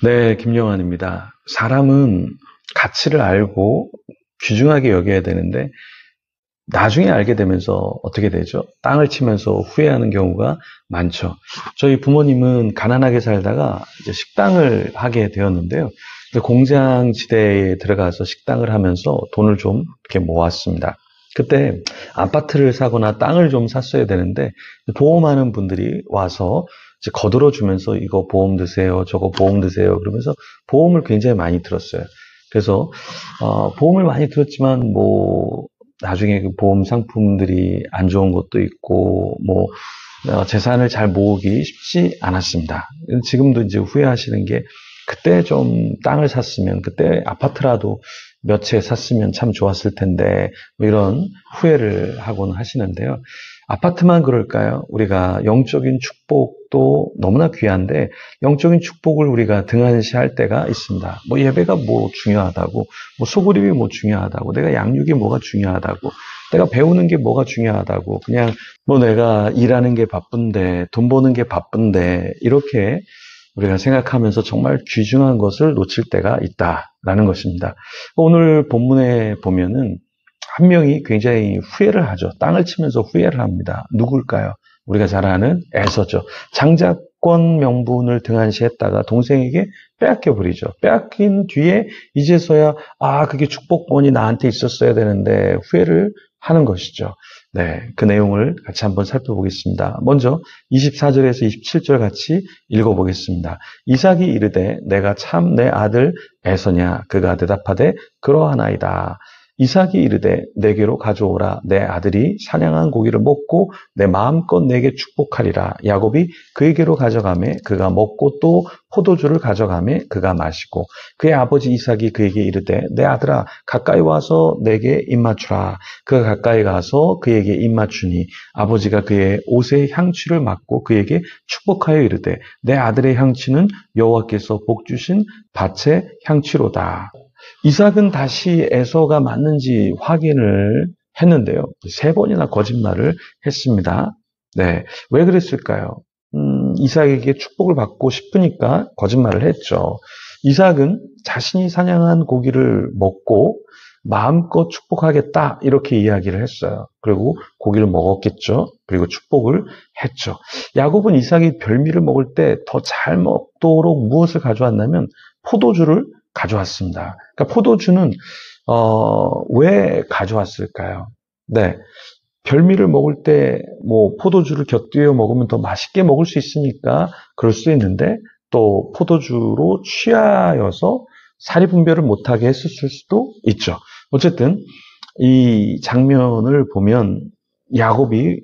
네, 김영환입니다. 사람은 가치를 알고 귀중하게 여겨야 되는데 나중에 알게 되면서 어떻게 되죠? 땅을 치면서 후회하는 경우가 많죠. 저희 부모님은 가난하게 살다가 이제 식당을 하게 되었는데요. 공장 지대에 들어가서 식당을 하면서 돈을 좀 이렇게 모았습니다. 그때 아파트를 사거나 땅을 좀 샀어야 되는데 보험하는 분들이 와서 이제 거들어 주면서 이거 보험 드세요, 저거 보험 드세요 그러면서 보험을 굉장히 많이 들었어요. 그래서 보험을 많이 들었지만 뭐 나중에 그 보험 상품들이 안 좋은 것도 있고 재산을 잘 모으기 쉽지 않았습니다. 지금도 이제 후회하시는 게 그때 좀 땅을 샀으면, 그때 아파트라도 몇 채 샀으면 참 좋았을 텐데 뭐 이런 후회를 하곤 하시는데요. 아파트만 그럴까요? 우리가 영적인 축복도 너무나 귀한데 영적인 축복을 우리가 등한시할 때가 있습니다. 뭐 예배가 뭐 중요하다고, 뭐 소그림이 뭐 중요하다고, 내가 양육이 뭐가 중요하다고, 내가 배우는 게 뭐가 중요하다고, 그냥 뭐 내가 일하는 게 바쁜데, 돈 버는 게 바쁜데, 이렇게 우리가 생각하면서 정말 귀중한 것을 놓칠 때가 있다라는 것입니다. 오늘 본문에 보면은 한 명이 굉장히 후회를 하죠. 땅을 치면서 후회를 합니다. 누굴까요? 우리가 잘 아는 에서죠. 장자권 명분을 등한시했다가 동생에게 빼앗겨 버리죠. 빼앗긴 뒤에 이제서야 그게 축복권이 나한테 있었어야 되는데 후회를 하는 것이죠. 네, 그 내용을 같이 한번 살펴보겠습니다. 먼저 24절에서 27절 같이 읽어보겠습니다. 이삭이 이르되 내가 참 내 아들 에서냐? 그가 대답하되 그러하나이다. 이삭이 이르되 내게로 가져오라. 내 아들이 사냥한 고기를 먹고 내 마음껏 내게 축복하리라. 야곱이 그에게로 가져가매 그가 먹고 또 포도주를 가져가매 그가 마시고 그의 아버지 이삭이 그에게 이르되 내 아들아 가까이 와서 내게 입맞추라. 그가 가까이 가서 그에게 입맞추니 아버지가 그의 옷의 향취를 맡고 그에게 축복하여 이르되 내 아들의 향취는 여호와께서 복 주신 밭의 향취로다. 이삭은 다시 에서가 맞는지 확인을 했는데요. 세 번이나 거짓말을 했습니다. 네, 왜 그랬을까요? 이삭에게 축복을 받고 싶으니까 거짓말을 했죠. 이삭은 자신이 사냥한 고기를 먹고 마음껏 축복하겠다 이렇게 이야기를 했어요. 그리고 고기를 먹었겠죠. 그리고 축복을 했죠. 야곱은 이삭이 별미를 먹을 때 더 잘 먹도록 무엇을 가져왔냐면 포도주를 가져왔습니다. 그러니까 포도주는 왜 가져왔을까요? 네, 별미를 먹을 때 뭐 포도주를 곁들여 먹으면 더 맛있게 먹을 수 있으니까 그럴 수 있는데 또 포도주로 취하여서 사리 분별을 못하게 했을 수도 있죠. 어쨌든 이 장면을 보면 야곱이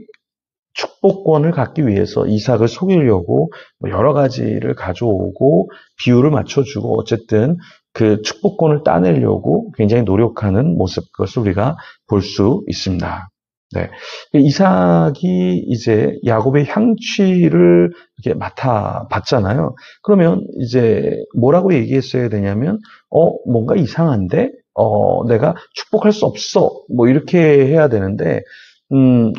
축복권을 갖기 위해서 이삭을 속이려고 여러 가지를 가져오고 비율을 맞춰주고 어쨌든 그 축복권을 따내려고 굉장히 노력하는 모습, 그것을 우리가 볼 수 있습니다. 네. 이삭이 이제 야곱의 향취를 이렇게 맡아봤잖아요. 그러면 이제 뭐라고 얘기했어야 되냐면, 뭔가 이상한데? 내가 축복할 수 없어. 뭐 이렇게 해야 되는데,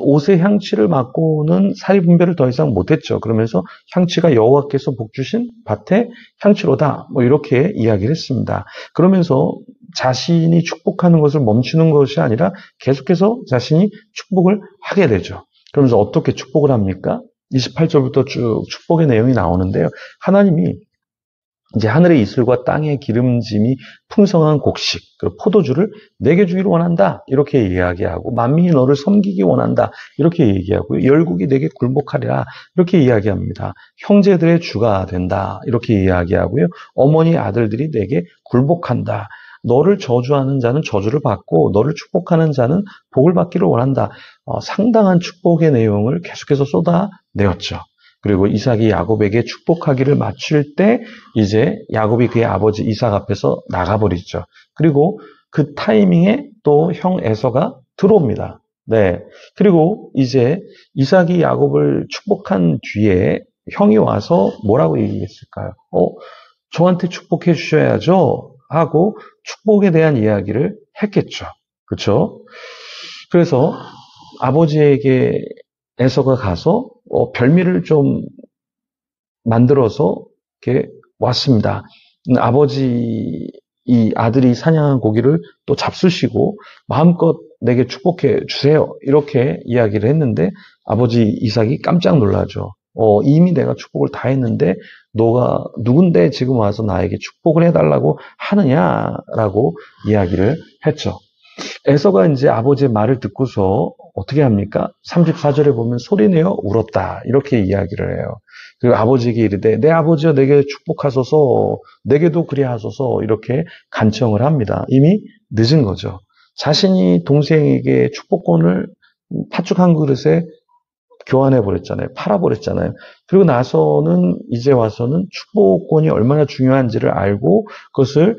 옷의 향취를 맡고는 사리 분별을 더 이상 못했죠. 그러면서 향취가 여호와께서 복 주신 밭의 향취로다. 뭐 이렇게 이야기를 했습니다. 그러면서 자신이 축복하는 것을 멈추는 것이 아니라 계속해서 자신이 축복을 하게 되죠. 그러면서 어떻게 축복을 합니까? 28절부터 쭉 축복의 내용이 나오는데요. 하나님이 이제 하늘의 이슬과 땅의 기름짐이 풍성한 곡식, 그리고 포도주를 내게 주기를 원한다. 이렇게 이야기하고, 만민이 너를 섬기기 원한다. 이렇게 얘기하고요. 열국이 내게 굴복하리라. 이렇게 이야기합니다. 형제들의 주가 된다. 이렇게 이야기하고요. 어머니 아들들이 내게 굴복한다. 너를 저주하는 자는 저주를 받고 너를 축복하는 자는 복을 받기를 원한다. 상당한 축복의 내용을 계속해서 쏟아내었죠. 그리고 이삭이 야곱에게 축복하기를 마칠 때 이제 야곱이 그의 아버지 이삭 앞에서 나가버리죠. 그리고 그 타이밍에 또 형 에서가 들어옵니다. 네. 그리고 이제 이삭이 야곱을 축복한 뒤에 형이 와서 뭐라고 얘기했을까요? 저한테 축복해 주셔야죠. 하고 축복에 대한 이야기를 했겠죠. 그렇죠? 그래서 아버지에게 에서가 가서 별미를 좀 만들어서 이렇게 왔습니다. 아버지, 이 아들이 사냥한 고기를 또 잡수시고 마음껏 내게 축복해 주세요. 이렇게 이야기를 했는데 아버지 이삭이 깜짝 놀라죠. 이미 내가 축복을 다 했는데 너가 누군데 지금 와서 나에게 축복을 해달라고 하느냐라고 이야기를 했죠. 에서가 이제 아버지의 말을 듣고서 어떻게 합니까? 34절에 보면 소리내어 울었다. 이렇게 이야기를 해요. 그리고 아버지에게 이르되 내 아버지여 내게 축복하소서 내게도 그리하소서 이렇게 간청을 합니다. 이미 늦은 거죠. 자신이 동생에게 축복권을 팥죽 한 그릇에 교환해 버렸잖아요. 팔아 버렸잖아요. 그리고 나서는 이제 와서는 축복권이 얼마나 중요한지를 알고 그것을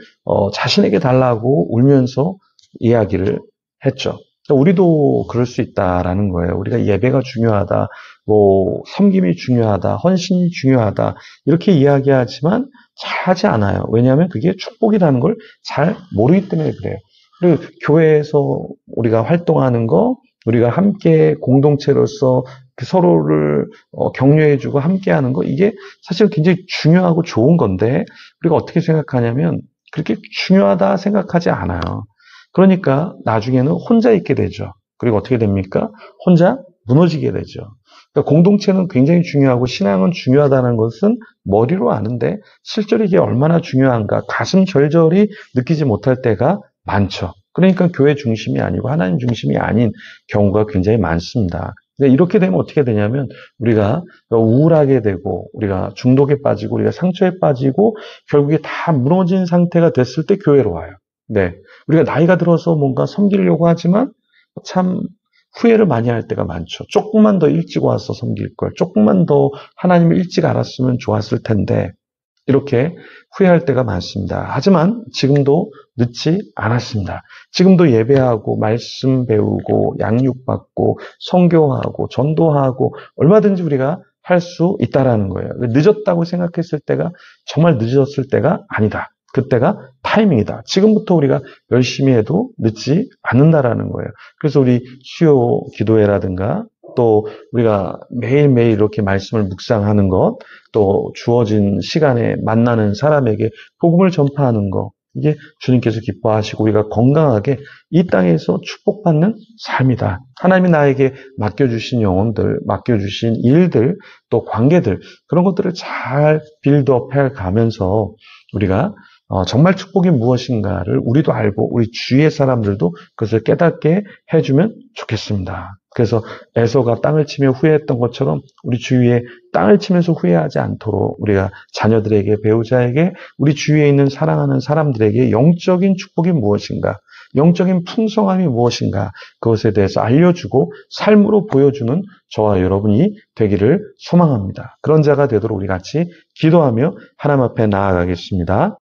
자신에게 달라고 울면서 이야기를 했죠. 우리도 그럴 수 있다라는 거예요. 우리가 예배가 중요하다, 섬김이 중요하다, 헌신이 중요하다 이렇게 이야기하지만 잘 하지 않아요. 왜냐하면 그게 축복이라는 걸 잘 모르기 때문에 그래요. 그리고 교회에서 우리가 활동하는 거, 우리가 함께 공동체로서 서로를 격려해주고 함께하는 거 이게 사실 굉장히 중요하고 좋은 건데 우리가 어떻게 생각하냐면 그렇게 중요하다 생각하지 않아요. 그러니까 나중에는 혼자 있게 되죠. 그리고 어떻게 됩니까? 혼자 무너지게 되죠. 그러니까 공동체는 굉장히 중요하고 신앙은 중요하다는 것은 머리로 아는데 실제로 이게 얼마나 중요한가 가슴 절절히 느끼지 못할 때가 많죠. 그러니까 교회 중심이 아니고 하나님 중심이 아닌 경우가 굉장히 많습니다. 이렇게 되면 어떻게 되냐면 우리가 우울하게 되고 우리가 중독에 빠지고 우리가 상처에 빠지고 결국에 다 무너진 상태가 됐을 때 교회로 와요. 네. 우리가 나이가 들어서 뭔가 섬기려고 하지만 참 후회를 많이 할 때가 많죠. 조금만 더 일찍 와서 섬길 걸, 조금만 더 하나님을 일찍 알았으면 좋았을 텐데 이렇게 후회할 때가 많습니다. 하지만 지금도 늦지 않았습니다. 지금도 예배하고 말씀 배우고 양육받고 선교하고 전도하고 얼마든지 우리가 할 수 있다라는 거예요. 늦었다고 생각했을 때가 정말 늦었을 때가 아니다. 그때가 타이밍이다. 지금부터 우리가 열심히 해도 늦지 않는다라는 거예요. 그래서 우리 수요 기도회라든가 또 우리가 매일매일 이렇게 말씀을 묵상하는 것, 또 주어진 시간에 만나는 사람에게 복음을 전파하는 것, 이게 주님께서 기뻐하시고 우리가 건강하게 이 땅에서 축복받는 삶이다. 하나님이 나에게 맡겨주신 영혼들, 맡겨주신 일들, 또 관계들, 그런 것들을 잘 빌드업해 가면서 우리가 정말 축복이 무엇인가를 우리도 알고 우리 주위의 사람들도 그것을 깨닫게 해주면 좋겠습니다. 그래서 에서가 땅을 치며 후회했던 것처럼 우리 주위에 땅을 치면서 후회하지 않도록 우리가 자녀들에게, 배우자에게, 우리 주위에 있는 사랑하는 사람들에게 영적인 축복이 무엇인가, 영적인 풍성함이 무엇인가 그것에 대해서 알려주고 삶으로 보여주는 저와 여러분이 되기를 소망합니다. 그런 자가 되도록 우리 같이 기도하며 하나님 앞에 나아가겠습니다.